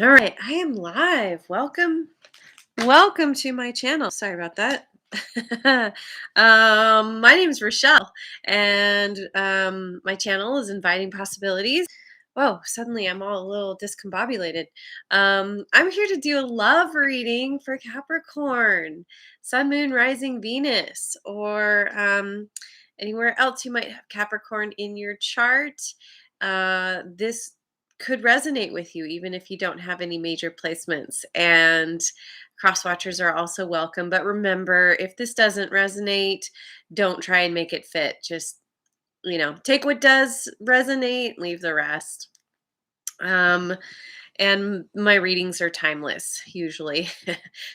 All right, I am live. Welcome to my channel. Sorry about that. My name is Rochelle, and my channel is Inviting Possibilities. Whoa, suddenly I'm all a little discombobulated. I'm here to do a love reading for Capricorn, Sun, Moon, Rising, Venus, or anywhere else you might have Capricorn in your chart. This could resonate with you, even if you don't have any major placements. And cross watchers are also welcome. But remember, if this doesn't resonate, don't try and make it fit. Just, take what does resonate, leave the rest. Um, and my readings are timeless, usually.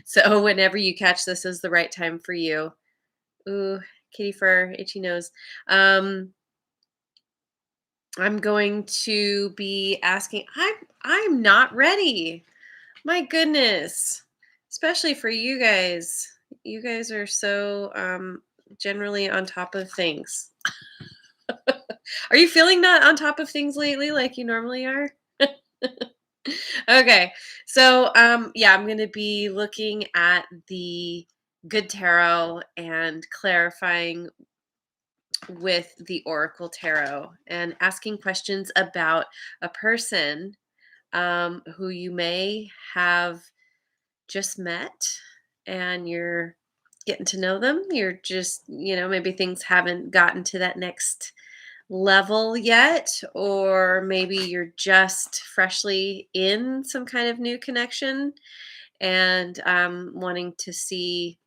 So whenever you catch this is the right time for you. Ooh, kitty fur, itchy nose. I'm going to be asking. I'm not ready. My goodness. Especially for you guys. You guys are so generally on top of things. Are you feeling not on top of things lately like you normally are? Okay. So yeah, I'm going to be looking at the Good Tarot and clarifying with the Oracle Tarot and asking questions about a person who you may have just met and you're getting to know them. You're just, maybe things haven't gotten to that next level yet, or maybe you're just freshly in some kind of new connection and wanting to see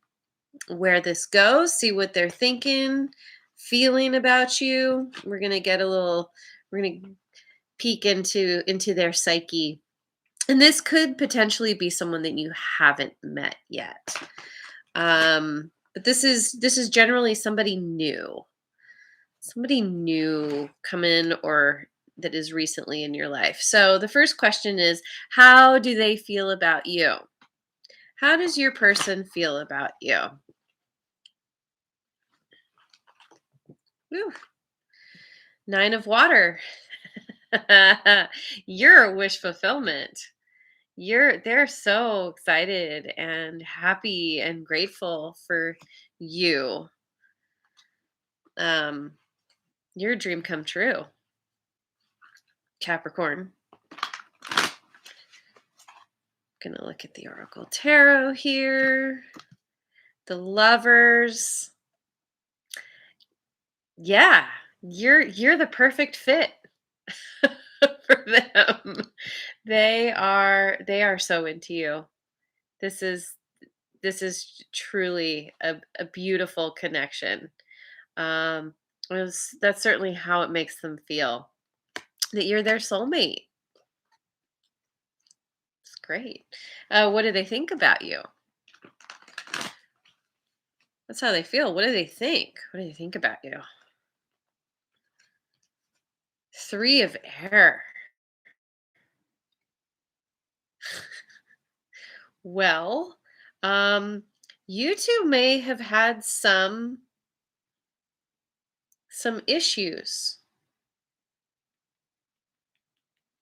where this goes, see what they're thinking, feeling about you. We're going to peek into their psyche. And this could potentially be someone that you haven't met yet. But this is generally somebody new. Somebody new come in or that is recently in your life. So the first question is, how do they feel about you? How does your person feel about you? Whew. 9 of water. You're a wish fulfillment. They're so excited and happy and grateful for you. Um, your dream come true, Capricorn. Gonna look at the Oracle Tarot here. The Lovers. Yeah, you're the perfect fit for them. They are so into you. This is this is truly a beautiful connection. Um, that's certainly how it makes them feel, that you're their soulmate. It's great. What do they think about you? That's how they feel. What do they think? What do they think about you? 3 of air. Well, um, you two may have had some issues.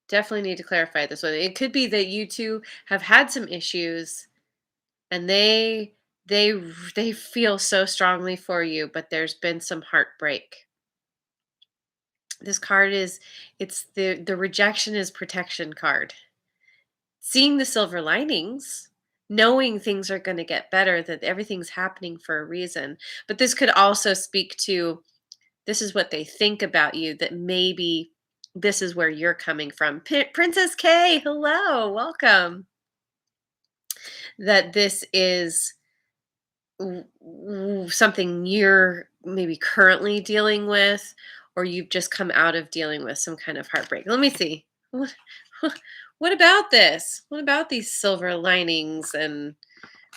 Definitely need to clarify this one. It could be that you two have had some issues and they feel so strongly for you, but there's been some heartbreak. This card is it's the rejection is protection card. Seeing the silver linings, knowing things are going to get better, that everything's happening for a reason. But this could also speak to, this is what they think about you, that maybe this is where you're coming from. Princess K, hello, welcome. That this is something you're maybe currently dealing with, or you've just come out of dealing with some kind of heartbreak. Let me see. What about this? What about these silver linings and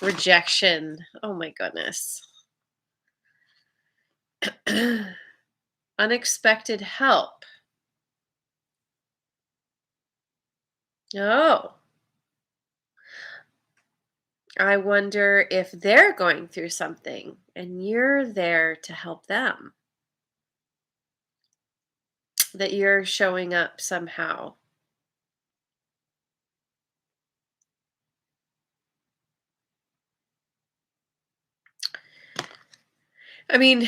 rejection? Oh my goodness. Unexpected help. Oh, I wonder if they're going through something and you're there to help them. That you're showing up somehow. I mean,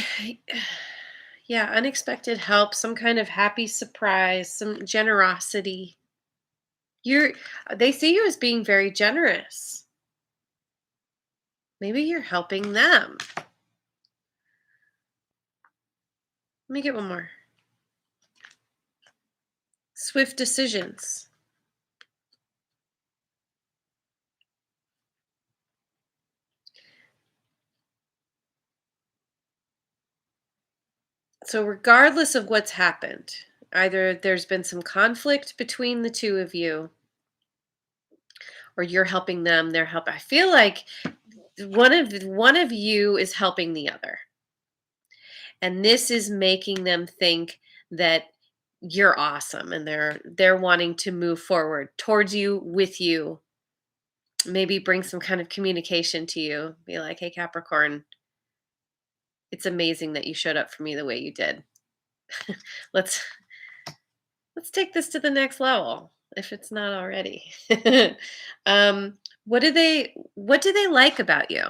yeah, unexpected help, some kind of happy surprise, some generosity. You're they see you as being very generous. Maybe you're helping them. Let me get one more. Swift decisions. So regardless of what's happened, either there's been some conflict between the two of you, or you're helping them, they're help. I feel like one of you is helping the other. And this is making them think that you're awesome, and they're wanting to move forward towards you, with you. Maybe bring some kind of communication to you. Be like, "Hey Capricorn, it's amazing that you showed up for me the way you did. let's let's take this to the next level if it's not already." um what do they like about you?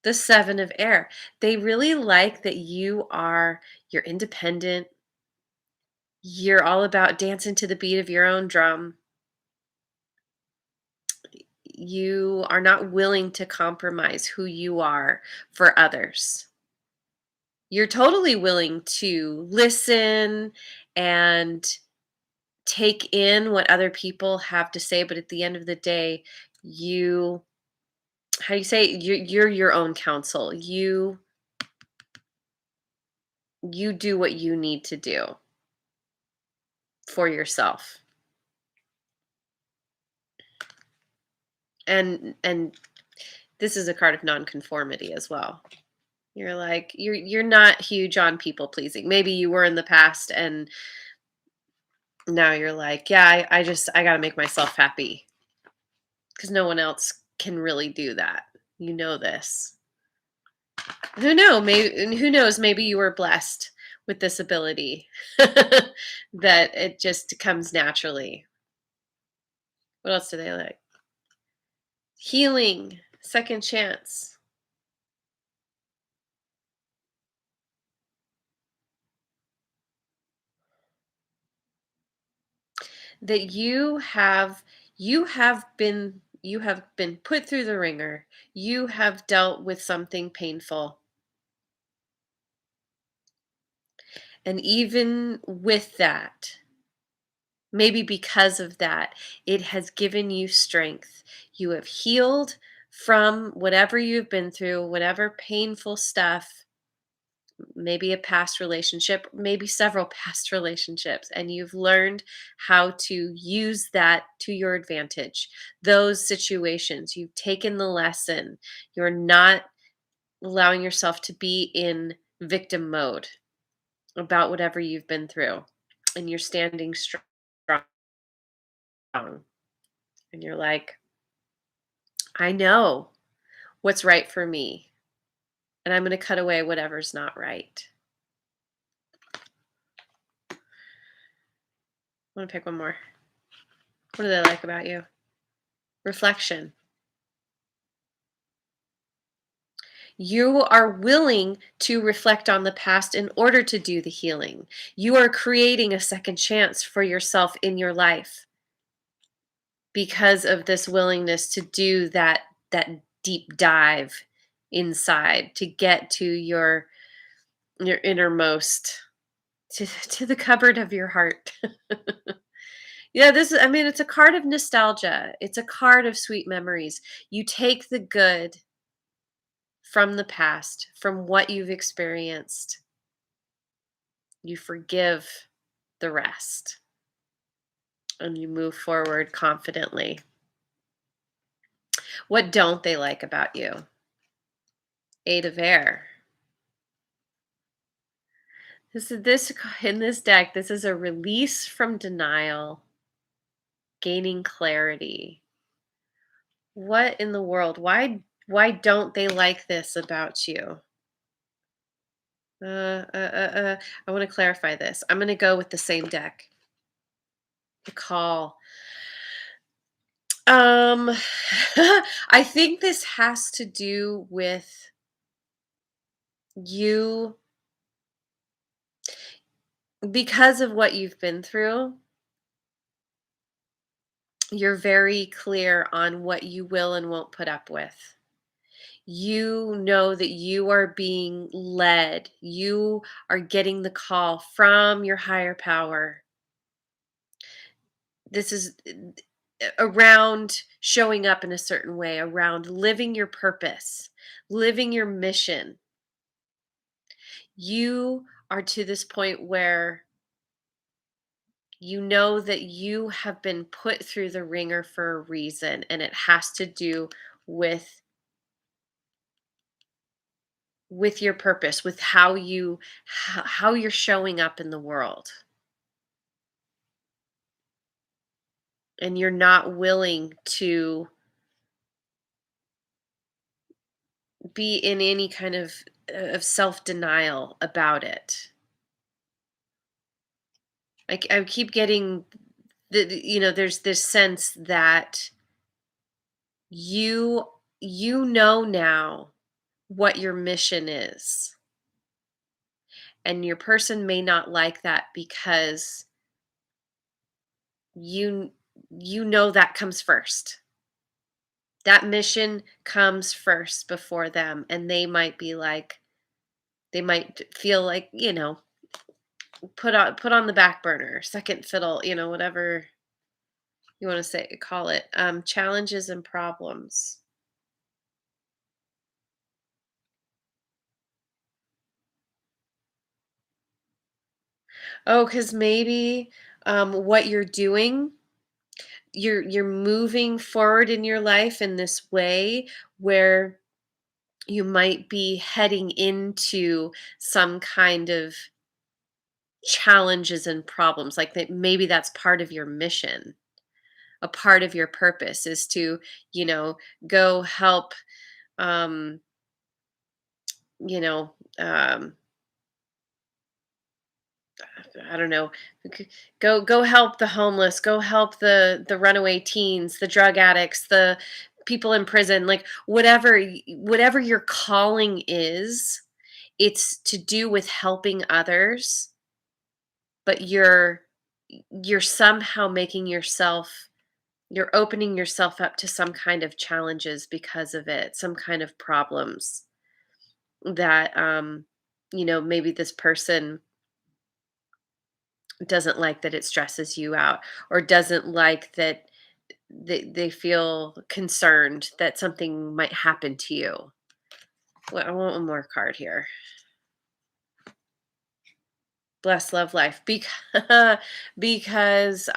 The 7 of air. They really like that you're independent. You're all about dancing to the beat of your own drum. You are not willing to compromise who you are for others. You're totally willing to listen and take in what other people have to say, but at the end of the day, you how do you say it? You're your own counsel. You do what you need to do for yourself. And this is a card of nonconformity as well. You're like you're not huge on people pleasing. Maybe you were in the past, and now you're like, yeah, I got to make myself happy because no one else can really do that. You know this. Who knows, maybe you were blessed with this ability that it just comes naturally. What else do they like? Healing, second chance. That you have been put through the ringer. You have dealt with something painful. And even with that, maybe because of that, it has given you strength. You have healed from whatever you've been through, whatever painful stuff, maybe a past relationship, maybe several past relationships, and you've learned how to use that to your advantage. Those situations, you've taken the lesson. You're not allowing yourself to be in victim mode about whatever you've been through, and you're standing strong. And you're like, I know what's right for me, and I'm going to cut away whatever's not right. I want to pick one more. What do they like about you? Reflection. You are willing to reflect on the past in order to do the healing. You are creating a second chance for yourself in your life because of this willingness to do that deep dive inside, to get to your innermost, to the cupboard of your heart. Yeah, I mean, it's a card of nostalgia. It's a card of sweet memories. You take the good from the past, from what you've experienced. You forgive the rest, and you move forward confidently. What don't they like about you? 8 of air. This in this deck, this is a release from denial, gaining clarity. What in the world? Why don't they like this about you? I want to clarify this. I'm going to go with the same deck. The call. Um, I think this has to do with You, because of what you've been through, you're very clear on what you will and won't put up with. You know that you are being led. You are getting the call from your higher power. This is around showing up in a certain way, around living your purpose, living your mission. You are to this point where you know that you have been put through the ringer for a reason, and it has to do with your purpose, with how you're showing up in the world. And you're not willing to be in any kind of self-denial about it. I keep getting there's this sense that you you know now what your mission is, and your person may not like that because you you know that comes first. That mission comes first before them, and they might feel like, put on the back burner, second fiddle, whatever you want to say, call it. Challenges and problems. Oh, because maybe what you're doing, you're moving forward in your life in this way where you might be heading into some kind of challenges and problems, like that maybe that's part of your mission. A part of your purpose is to, you know, go help, um, you know, um, I don't know, g- go help the homeless, go help the runaway teens, the drug addicts, the people in prison, like whatever your calling is, it's to do with helping others, but you're somehow making yourself you're opening yourself up to some kind of challenges because of it, some kind of problems that maybe this person doesn't like, that it stresses you out, or doesn't like that they feel concerned that something might happen to you. Well, I want one more card here. Bless love life, because because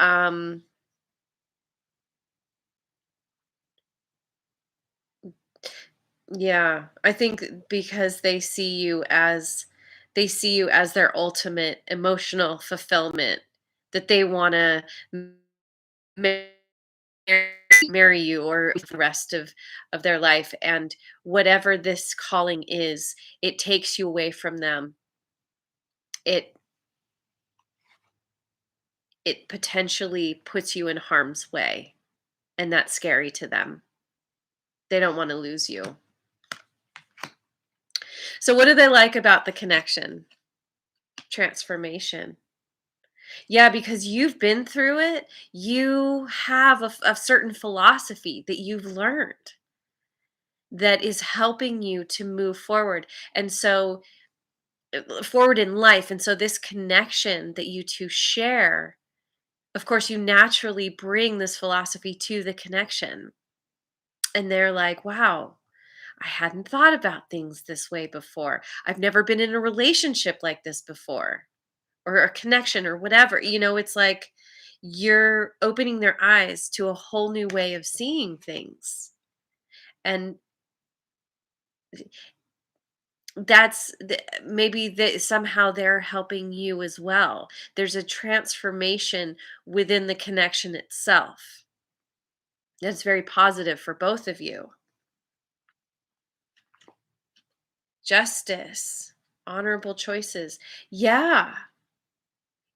yeah, I think because they see you as their ultimate emotional fulfillment, that they want to marry, marry you or the rest of their life, and whatever this calling is, it takes you away from them. It it potentially puts you in harm's way, and that's scary to them. They don't want to lose you. So what do they like about the connection? Transformation. Yeah, because you've been through it. You have a certain philosophy that you've learned that is helping you to move forward. And so, forward in life. And so, this connection that you two share, of course, you naturally bring this philosophy to the connection. And they're like, wow, I hadn't thought about things this way before. I've never been in a relationship like this before, or a connection, or whatever. It's like you're opening their eyes to a whole new way of seeing things. And maybe that somehow they're helping you as well. There's a transformation within the connection itself that's very positive for both of you. Justice, honorable choices. Yeah.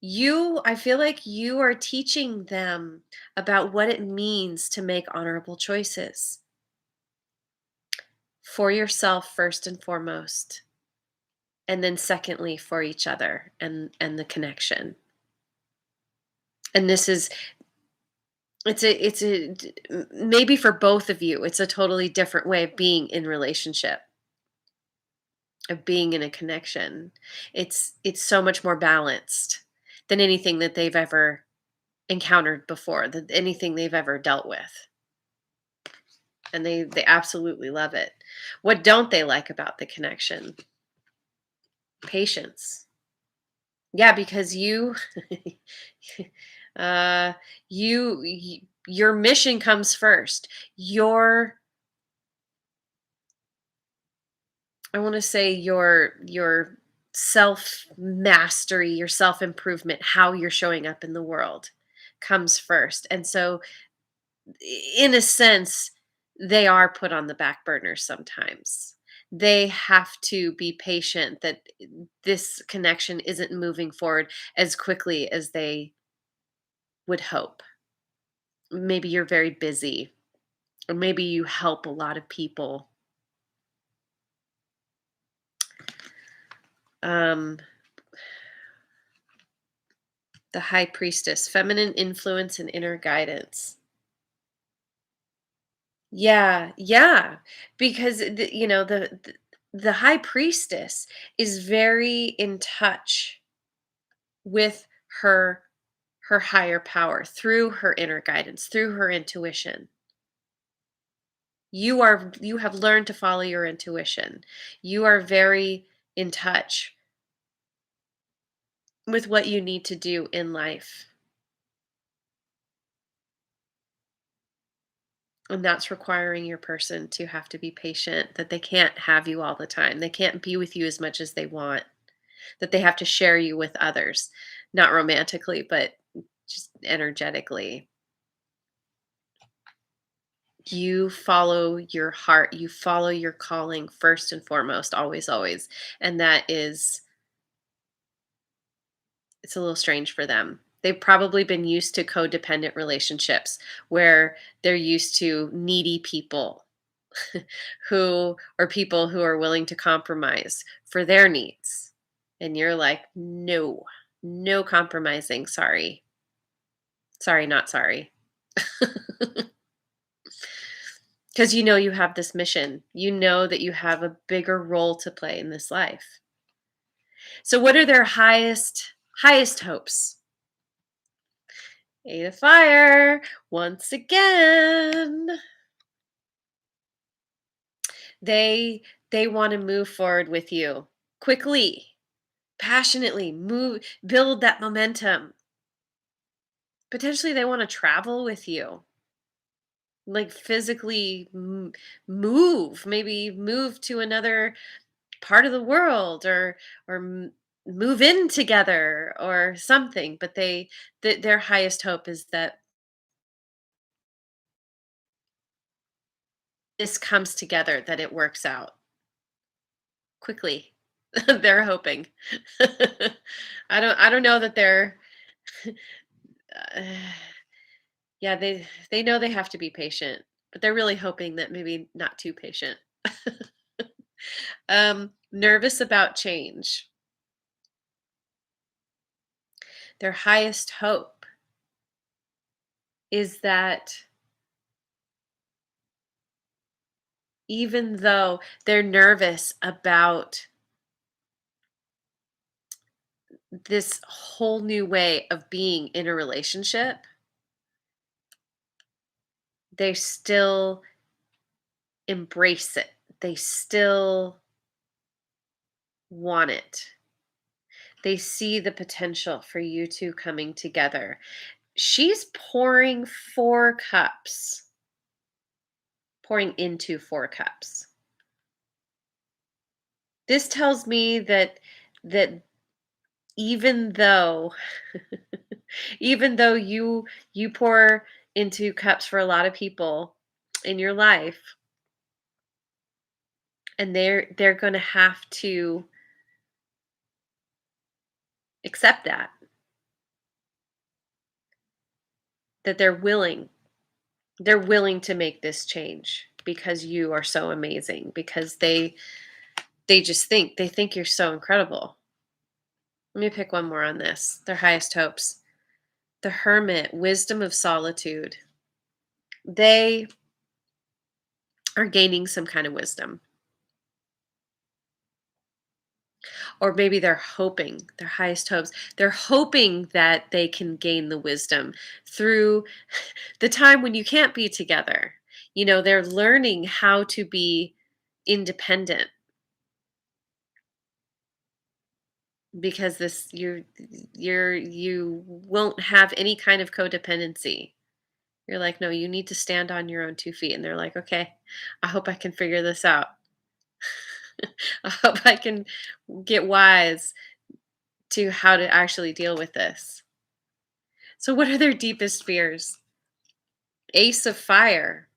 I feel like you are teaching them about what it means to make honorable choices for yourself first and foremost. and then secondly for each other and the connection. And this is maybe for both of you it's a totally different way of being in relationship, of being in a connection. It's so much more balanced than anything that they've ever encountered before, than anything they've ever dealt with. And they absolutely love it. What don't they like about the connection? Patience. Yeah, because uh your mission comes first. Your I want to say your self mastery, your self improvement, how you're showing up in the world comes first. And so in a sense, they are put on the back burner sometimes. They have to be patient that this connection isn't moving forward as quickly as they would hope. Maybe you're very busy, or maybe you help a lot of people. Um, the High Priestess, feminine influence and inner guidance. Yeah, yeah, because the High Priestess is very in touch with her her higher power through her inner guidance, through her intuition. You have learned to follow your intuition. You are very in touch with what you need to do in life. And that's requiring your person to have to be patient, that they can't have you all the time. They can't be with you as much as they want, that they have to share you with others, not romantically, but just energetically. You follow your heart, you follow your calling first and foremost, always, always. And that is, it's a little strange for them. They've probably been used to codependent relationships where they're used to needy people who or people who are willing to compromise for their needs. And you're like, no, no compromising. Sorry. Sorry, not sorry. Because you know you have this mission. You know that you have a bigger role to play in this life. So what are their highest hopes? Eight of Fire, once again. They they want to move forward with you quickly, passionately, build that momentum. Potentially they want to travel with you. Like physically move, maybe move to another part of the world, or move in together or something, but their highest hope is that this comes together, that it works out quickly. They're hoping. I don't know that they're uh, yeah, they know they have to be patient, but they're really hoping that maybe not too patient. Nervous about change. Their highest hope is that even though they're nervous about this whole new way of being in a relationship, they still embrace it. They still want it. They see the potential for you two coming together. She's pouring 4 cups, pouring into 4 cups. This tells me that even though even though you pour into cups for a lot of people in your life, and they're going to have to accept that they're willing to make this change because you are so amazing, because They think you're so incredible. Let me pick one more on this. Their highest hopes. The Hermit, wisdom of solitude. They are gaining some kind of wisdom. Or maybe they're hoping, their highest hopes. They're hoping that they can gain the wisdom through the time when you can't be together. They're learning how to be independent because you won't have any kind of codependency. You're like, no, you need to stand on your own 2 feet. And they're like, okay, I hope I can figure this out. I hope I can get wise to how to actually deal with this. So, what are their deepest fears? Ace of Fire.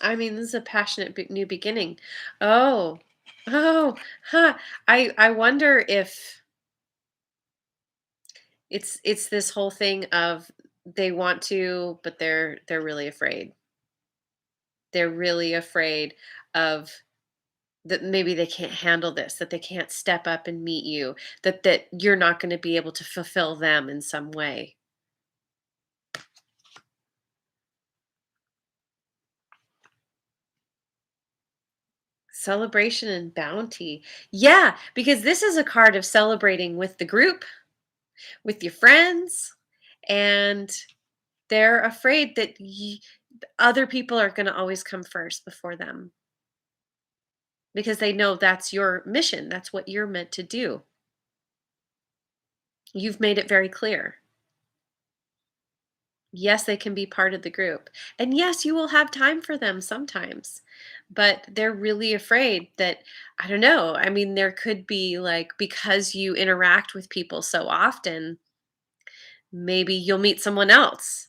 I mean, this is a passionate new beginning. Oh, oh, huh. I wonder if it's this whole thing of they want to, but they're really afraid. They're really afraid of that maybe they can't handle this, that they can't step up and meet you, that you're not going to be able to fulfill them in some way. Celebration and bounty. Yeah, because this is a card of celebrating with the group, with your friends, and they're afraid that other people are going to always come first before them because they know that's your mission. That's what you're meant to do. You've made it very clear. Yes, they can be part of the group. And yes, you will have time for them sometimes. But they're really afraid that, I don't know. I mean, there could be like, because you interact with people so often, maybe you'll meet someone else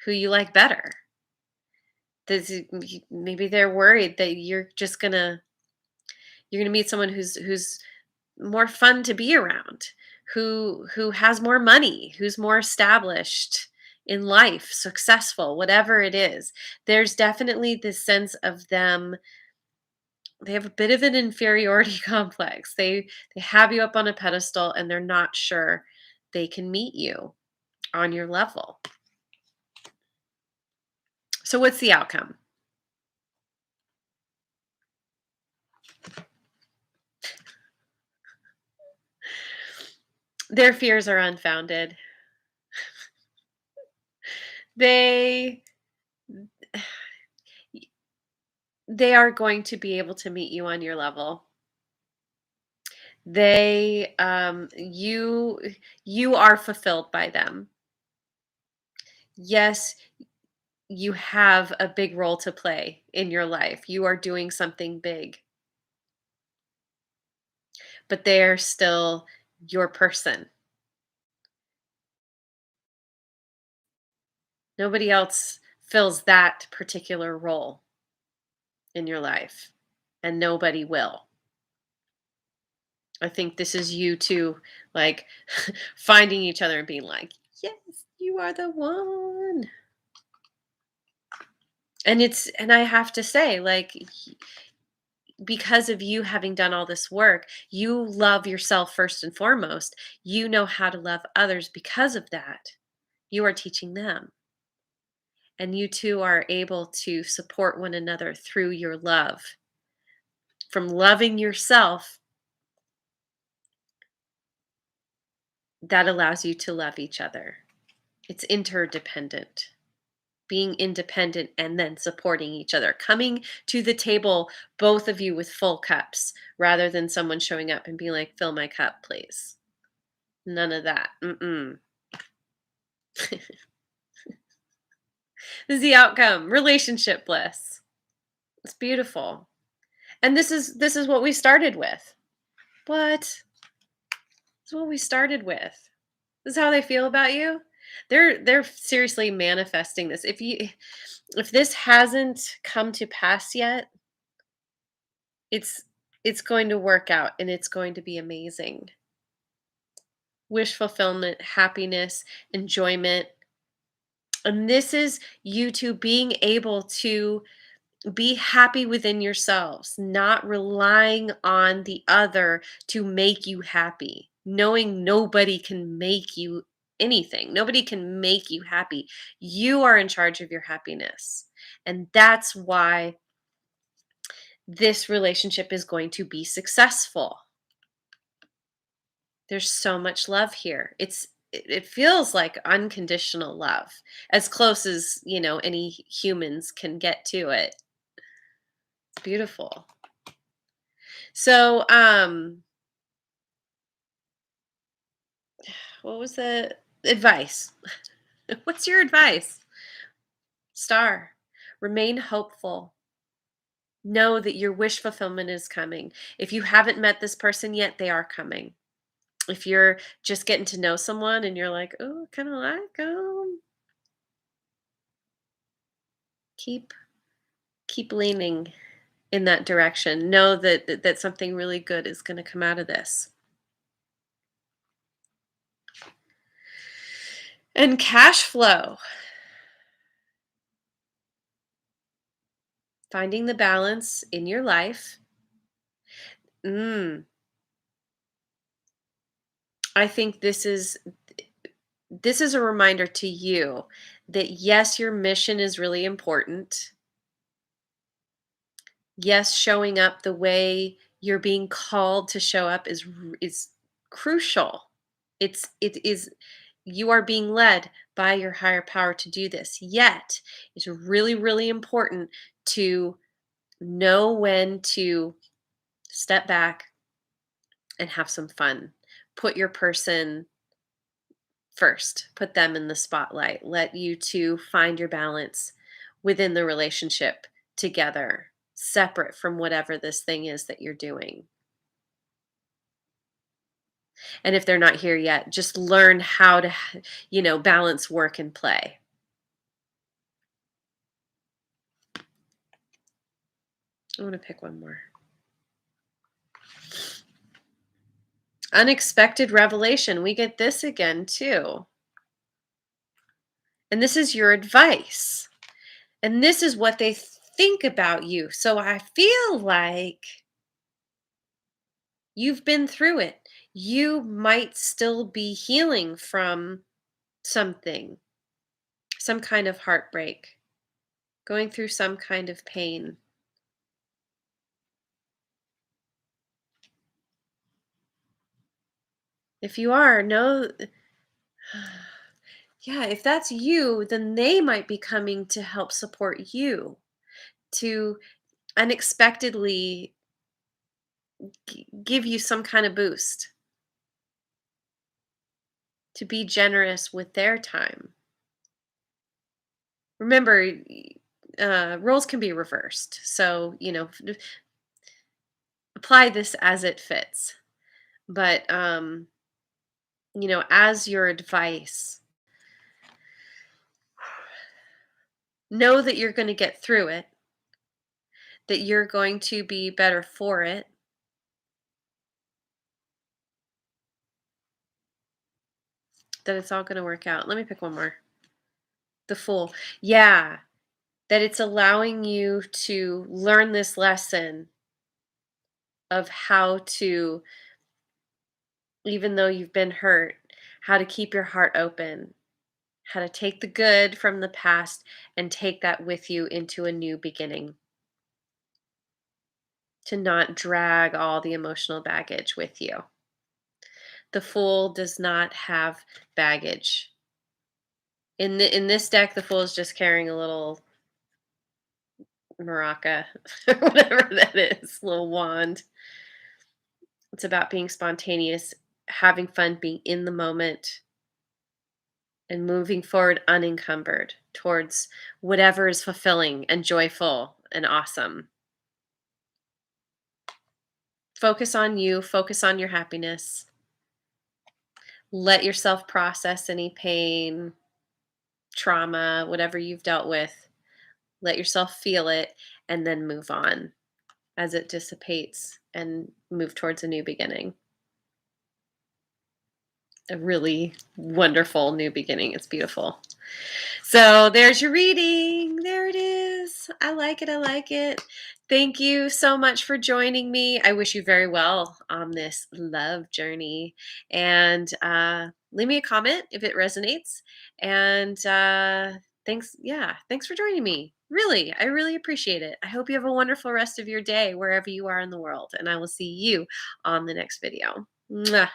who you like better. Maybe they're worried that you're gonna meet someone who's more fun to be around, who has more money, who's more established in life, successful, whatever it is. There's definitely this sense of them. They have a bit of an inferiority complex. They have you up on a pedestal and they're not sure they can meet you on your level. So what's the outcome? Their fears are unfounded. They they are going to be able to meet you on your level. They you are fulfilled by them. Yes, you have a big role to play in your life. You are doing something big, but they're still your person. Nobody else fills that particular role in your life, and nobody will. I think this is you two, like, finding each other and being like, "Yes, you are the one." And I have to say, like, because of you having done all this work, you love yourself first and foremost. You know how to love others because of that. You are teaching them. And you two are able to support one another through your love. From loving yourself, that allows you to love each other. It's interdependent. Being independent and then supporting each other. Coming to the table, both of you with full cups, rather than someone showing up and being like, fill my cup, please. None of that. Mm-mm. This is the outcome. Relationship bliss. It's beautiful. And this is what we started with. What? This is what we started with. This is how they feel about you. They're seriously manifesting this. If this hasn't come to pass yet, it's it's going to work out and it's going to be amazing. Wish fulfillment, happiness, enjoyment. And this is you two being able to Be happy within yourselves, not relying on the other to make you happy, knowing nobody can make you anything. Nobody can make you happy. You are in charge of your happiness. And that's why this relationship is going to be successful. There's so much love here. It feels like unconditional love, as close as, any humans can get to it. It's beautiful. So, what was the advice? What's your advice? Star, remain hopeful. Know that your wish fulfillment is coming. If you haven't met this person yet, they are coming. If you're just getting to know someone and you're like, oh, kind of like them, keep keep leaning in that direction. Know that something really good is going to come out of this. And cash flow, finding the balance in your life. I think this is a reminder to you that yes, your mission is really important. Yes, showing up the way you're being called to show up is crucial. It is you are being led by your higher power to do this. Yet, it's really really important to know when to step back and have some fun. Put your person first, put them in the spotlight, let you two find your balance within the relationship together, separate from whatever this thing is that you're doing. And if they're not here yet, just learn how to, balance work and play. I want to pick one more. Unexpected revelation. We get this again, too. And this is your advice. And this is what they think about you. So I feel like you've been through it. You might still be healing from something, some kind of heartbreak, going through some kind of pain. If you are, know, yeah, if that's you, then they might be coming to help support you, to unexpectedly give you some kind of boost, to be generous with their time. Remember, roles can be reversed. So, apply this as it fits. But, as your advice, know that you're going to get through it, that you're going to be better for it, that it's all going to work out. Let me pick one more. The Fool. Yeah, that it's allowing you to learn this lesson of how to, even though you've been hurt, how to keep your heart open, how to take the good from the past and take that with you into a new beginning, to not drag all the emotional baggage with you. The Fool does not have baggage. In this deck, the Fool is just carrying a little maraca, whatever that is, little wand. It's about being spontaneous, having fun, being in the moment, and moving forward unencumbered towards whatever is fulfilling and joyful and awesome. Focus on you, focus on your happiness. Let yourself process any pain, trauma, whatever you've dealt with. Let yourself feel it and then move on as it dissipates and move towards a new beginning. a really wonderful new beginning. It's beautiful. So there's your reading. There it is. I like it. I like it. Thank you so much for joining me. I wish you very well on this love journey. And leave me a comment if it resonates. And thanks. Yeah, thanks for joining me. Really, I really appreciate it. I hope you have a wonderful rest of your day wherever you are in the world. And I will see you on the next video. Mwah.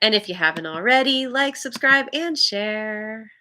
And if you haven't already, like, subscribe, and share.